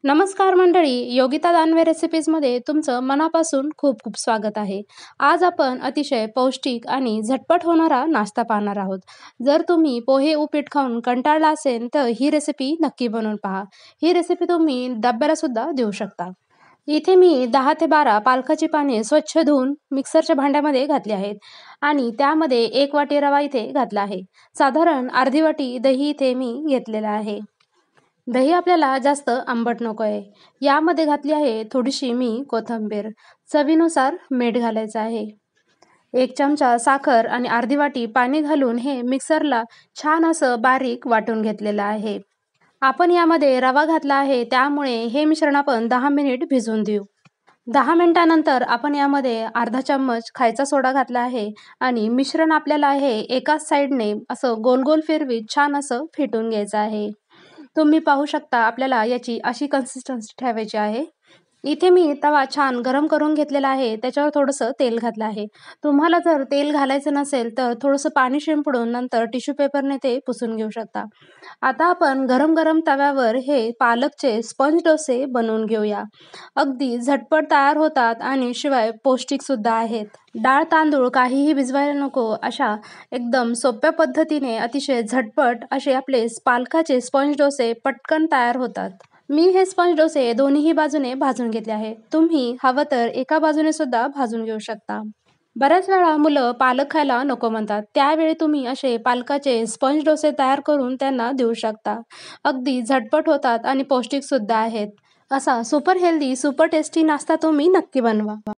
नमस्कार मंडळी, योगिता दानवे रेसिपीजमध्ये तुमचं मनापासून खूप खूप स्वागत आहे. आज आपण अतिशय पौष्टिक आणि झटपट होणारा नाश्ता पाहणार आहोत. जर तुम्ही पोहे उपीट खाऊन कंटाळला असेल तर ही रेसिपी नक्की बनवून पहा. ही रेसिपी तुम्ही डब्याला सुद्धा देऊ शकता. इथे मी 10 ते 12 पालकाची पाने स्वच्छ धुवून मिक्सरच्या भांड्यामध्ये घातली आहेत आणि त्यामध्ये 1 वाटी रवा इथे घातला आहे. साधारण अर्धी वाटी दही इथे मी घेतलेलं आहे. दही आपल्याला जास्त आंबट नको आहे. यामध्ये घातली आहे थोडीशी मी कोथिंबीर. चवीनुसार मीठ घालायचं आहे. 1 चमचा साखर आणि अर्धी वाटी पाणी घालून हे मिक्सरला छान असं बारीक वाटून घेतलेलं आहे. आपण यामध्ये रवा घातला आहे त्यामुळे हे मिश्रण आपण 10 मिनिट भिजवून देऊ. 10 मिनिटानंतर आपण यामध्ये अर्धा चम्मच खायचा सोडा घातला आहे आणि मिश्रण आपल्याला हे एकाच साईडने असं गोल-गोल फिरवीत छान असं फेटून घ्यायचं आहे. तुम्ही पाहू शकता आपल्याला याची अशी कन्सिस्टन्सी ठेवायची आहे. इथे मी तवा छान गरम करून घेतलेला आहे. त्याच्यावर थोडंसं तेल घातलं आहे. तुम्हाला जर तेल घालायचं नसेल तर थोडंसं पाणी शिंपडून नंतर टिश्यू पेपरने ते पुसून घेऊ शकता. आता आपण गरम-गरम तव्यावर हे पालकचे स्पंज डोसे बनवून घेऊया. अगदी झटपट तयार होतात आणि शिवाय पौष्टिकसुद्धा आहेत. डाळ तांदूळ काहीही भिजवायला नको अशा एकदम सोप्या पद्धतीने अतिशय झटपट असे आपले पालकाचे स्पंज डोसे पटकन तयार होतात. मी हे स्पंज डोसे दोन्हीही बाजूने भाजून घेतले आहे. तुम्ही हवं तर एका बाजूने सुद्धा भाजून घेऊ शकता. बऱ्याच वेळा मुलं पालक खायला नको म्हणतात. त्यावेळी तुम्ही असे पालकाचे स्पंज डोसे तयार करून त्यांना देऊ शकता. अगदी झटपट होतात आणि पौष्टिक सुद्धा आहेत. असा सुपर हेल्दी, सुपर टेस्टी नाश्ता तुम्ही नक्की बनवा.